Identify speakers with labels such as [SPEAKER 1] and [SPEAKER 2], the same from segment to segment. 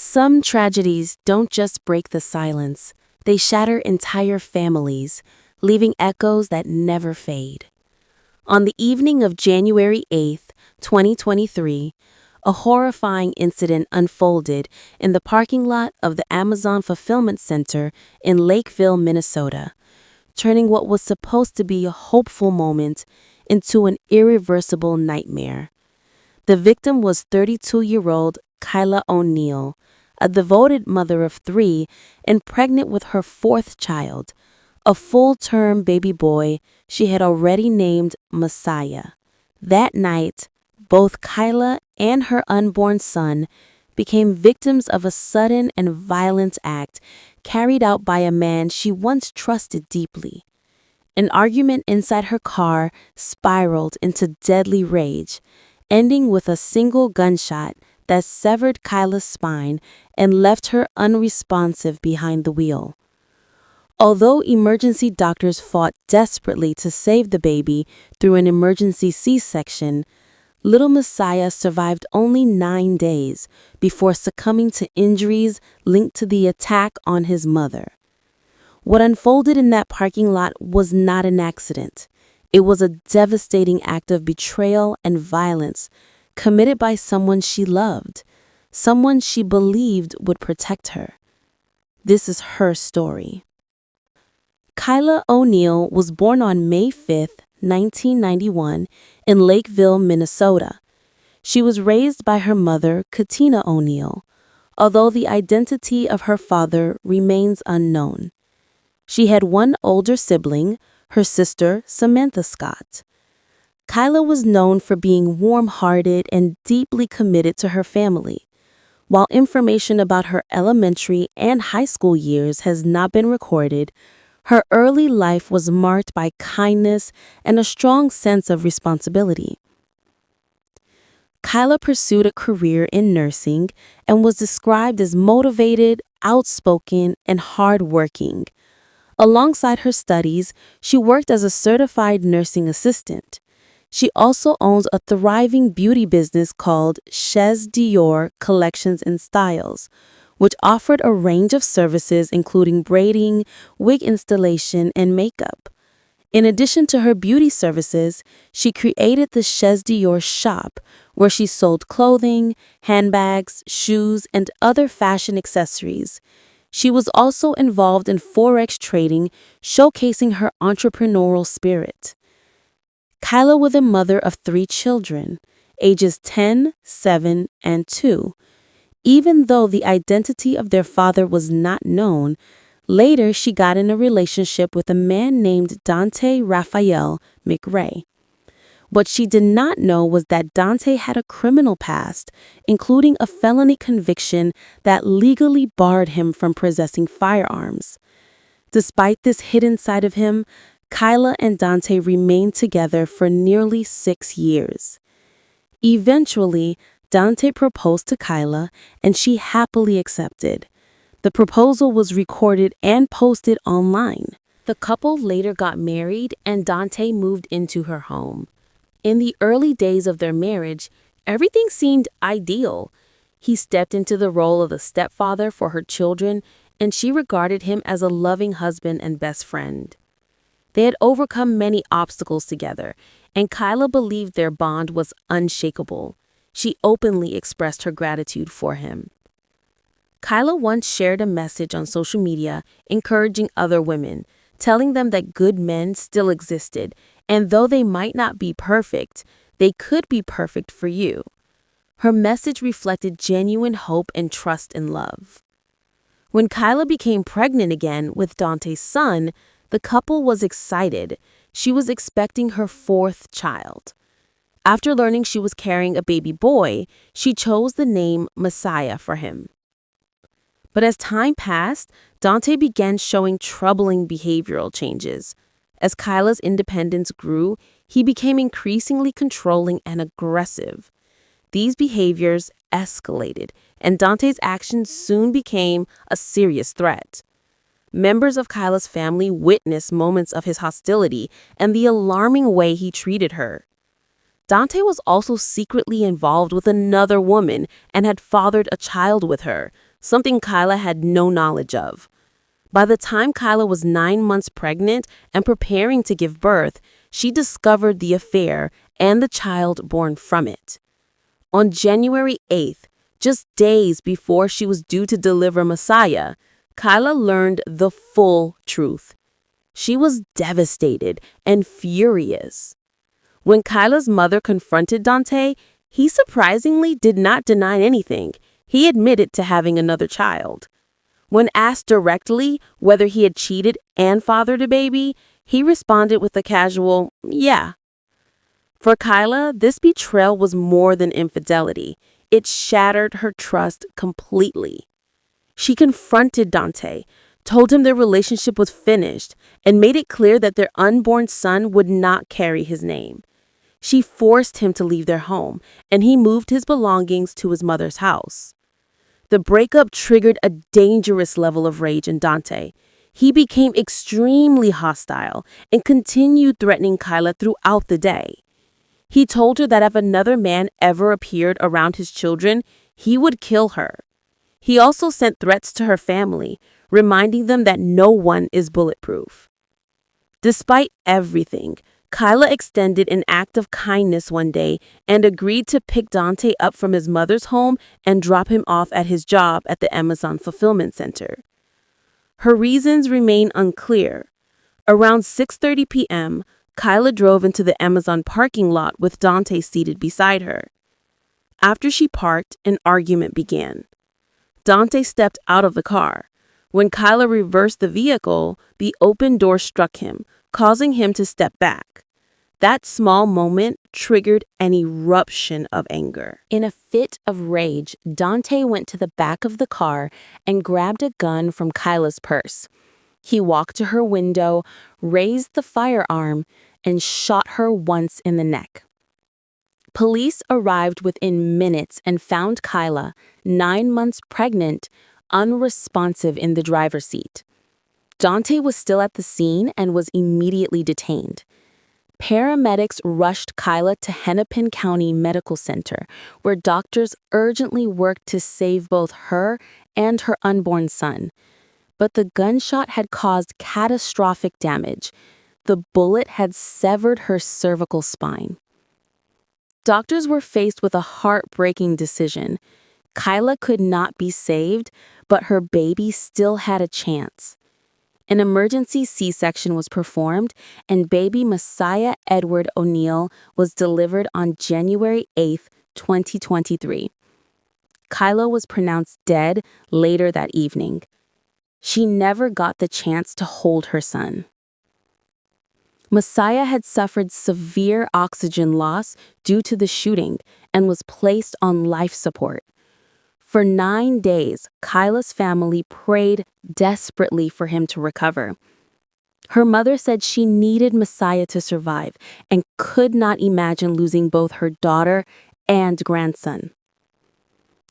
[SPEAKER 1] Some tragedies don't just break the silence, they shatter entire families, leaving echoes that never fade. On the evening of January 8th, 2023, a horrifying incident unfolded in the parking lot of the Amazon Fulfillment Center in Lakeville, Minnesota, turning what was supposed to be a hopeful moment into an irreversible nightmare. The victim was 32-year-old Kyla O'Neill, a devoted mother of 3 and pregnant with her 4th child, a full-term baby boy she had already named Messiah. That night, both Kyla and her unborn son became victims of a sudden and violent act carried out by a man she once trusted deeply. An argument inside her car spiraled into deadly rage, ending with a single gunshot that severed Kyla's spine and left her unresponsive behind the wheel. Although emergency doctors fought desperately to save the baby through an emergency C-section, little Messiah survived only 9 days before succumbing to injuries linked to the attack on his mother. What unfolded in that parking lot was not an accident. It was a devastating act of betrayal and violence committed by someone she loved, someone she believed would protect her. This is her story. Kyla O'Neill was born on May 5th, 1991, in Lakeville, Minnesota. She was raised by her mother, Katina O'Neill, although the identity of her father remains unknown. She had one older sibling, her sister, Samantha Scott. Kyla was known for being warm-hearted and deeply committed to her family. While information about her elementary and high school years has not been recorded, her early life was marked by kindness and a strong sense of responsibility. Kyla pursued a career in nursing and was described as motivated, outspoken, and hardworking. Alongside her studies, she worked as a certified nursing assistant. She also owns a thriving beauty business called Chez Dior Collections and Styles, which offered a range of services including braiding, wig installation, and makeup. In addition to her beauty services, she created the Chez Dior shop, where she sold clothing, handbags, shoes, and other fashion accessories. She was also involved in Forex trading, showcasing her entrepreneurial spirit. Kyla was a mother of 3 children, ages 10, 7, and 2. Even though the identity of their father was not known, later she got in a relationship with a man named Dante Raphael McRae. What she did not know was that Dante had a criminal past, including a felony conviction that legally barred him from possessing firearms. Despite this hidden side of him, Kyla and Dante remained together for nearly 6 years. Eventually, Dante proposed to Kyla, and she happily accepted. The proposal was recorded and posted online. The couple later got married, and Dante moved into her home. In the early days of their marriage, everything seemed ideal. He stepped into the role of the stepfather for her children, and she regarded him as a loving husband and best friend. They had overcome many obstacles together, and Kyla believed their bond was unshakable. She openly expressed her gratitude for him. Kyla once shared a message on social media encouraging other women, telling them that good men still existed, and though they might not be perfect, they could be perfect for you. Her message reflected genuine hope and trust in love. When Kyla became pregnant again with Dante's son, the couple was excited. She was expecting her 4th child. After learning she was carrying a baby boy, she chose the name Messiah for him. But as time passed, Dante began showing troubling behavioral changes. As Kyla's independence grew, he became increasingly controlling and aggressive. These behaviors escalated, and Dante's actions soon became a serious threat. Members of Kyla's family witnessed moments of his hostility and the alarming way he treated her. Dante was also secretly involved with another woman and had fathered a child with her, something Kyla had no knowledge of. By the time Kyla was 9 months pregnant and preparing to give birth, she discovered the affair and the child born from it. On January 8th, just days before she was due to deliver Messiah, Kyla learned the full truth. She was devastated and furious. When Kyla's mother confronted Dante, he surprisingly did not deny anything. He admitted to having another child. When asked directly whether he had cheated and fathered a baby, he responded with a casual, "Yeah." For Kyla, this betrayal was more than infidelity. It shattered her trust completely. She confronted Dante, told him their relationship was finished, and made it clear that their unborn son would not carry his name. She forced him to leave their home, and he moved his belongings to his mother's house. The breakup triggered a dangerous level of rage in Dante. He became extremely hostile and continued threatening Kyla throughout the day. He told her that if another man ever appeared around his children, he would kill her. He also sent threats to her family, reminding them that no one is bulletproof. Despite everything, Kyla extended an act of kindness one day and agreed to pick Dante up from his mother's home and drop him off at his job at the Amazon Fulfillment Center. Her reasons remain unclear. Around 6:30 p.m., Kyla drove into the Amazon parking lot with Dante seated beside her. After she parked, an argument began. Dante stepped out of the car. When Kyla reversed the vehicle, the open door struck him, causing him to step back. That small moment triggered an eruption of anger. In a fit of rage, Dante went to the back of the car and grabbed a gun from Kyla's purse. He walked to her window, raised the firearm, and shot her once in the neck. Police arrived within minutes and found Kyla, 9 months pregnant, unresponsive in the driver's seat. Dante was still at the scene and was immediately detained. Paramedics rushed Kyla to Hennepin County Medical Center, where doctors urgently worked to save both her and her unborn son. But the gunshot had caused catastrophic damage. The bullet had severed her cervical spine. Doctors were faced with a heartbreaking decision. Kyla could not be saved, but her baby still had a chance. An emergency C-section was performed, and baby Messiah Edward O'Neill was delivered on January 8, 2023. Kyla was pronounced dead later that evening. She never got the chance to hold her son. Messiah had suffered severe oxygen loss due to the shooting and was placed on life support. For 9 days, Kyla's family prayed desperately for him to recover. Her mother said she needed Messiah to survive and could not imagine losing both her daughter and grandson.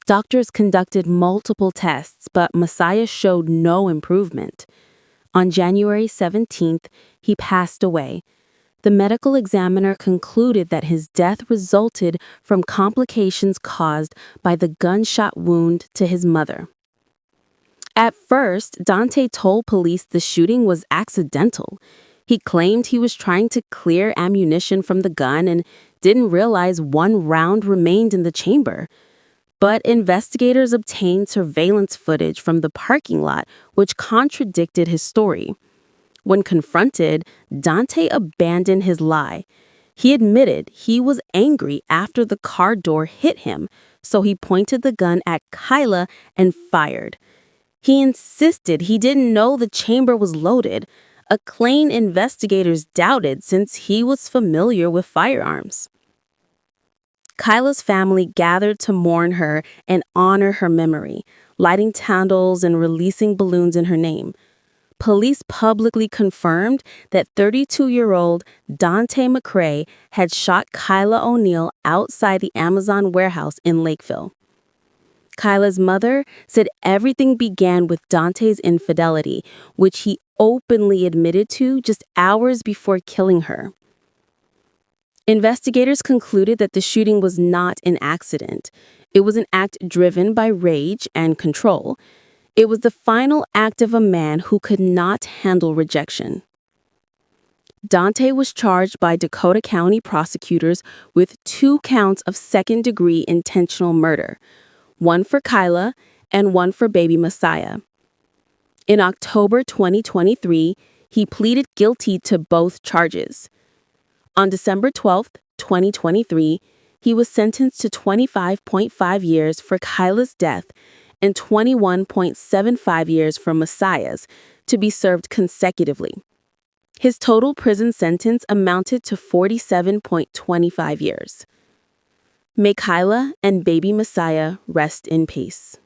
[SPEAKER 1] Doctors conducted multiple tests, but Messiah showed no improvement. On January 17th, he passed away. The medical examiner concluded that his death resulted from complications caused by the gunshot wound to his mother. At first, Dante told police the shooting was accidental. He claimed he was trying to clear ammunition from the gun and didn't realize one round remained in the chamber. But investigators obtained surveillance footage from the parking lot, which contradicted his story. When confronted, Dante abandoned his lie. He admitted he was angry after the car door hit him, so he pointed the gun at Kyla and fired. He insisted he didn't know the chamber was loaded, a claim investigators doubted since he was familiar with firearms. Kyla's family gathered to mourn her and honor her memory, lighting candles and releasing balloons in her name. Police publicly confirmed that 32-year-old Dante McCrae had shot Kyla O'Neill outside the Amazon warehouse in Lakeville. Kyla's mother said everything began with Dante's infidelity, which he openly admitted to just hours before killing her. Investigators concluded that the shooting was not an accident. It was an act driven by rage and control. It was the final act of a man who could not handle rejection. Dante was charged by Dakota County prosecutors with 2 counts of second-degree intentional murder, one for Kyla and one for baby Messiah. In October 2023, he pleaded guilty to both charges. On December 12, 2023, he was sentenced to 25.5 years for Kyla's death and 21.75 years for Messiah's, to be served consecutively. His total prison sentence amounted to 47.25 years. May Kyla and baby Messiah rest in peace.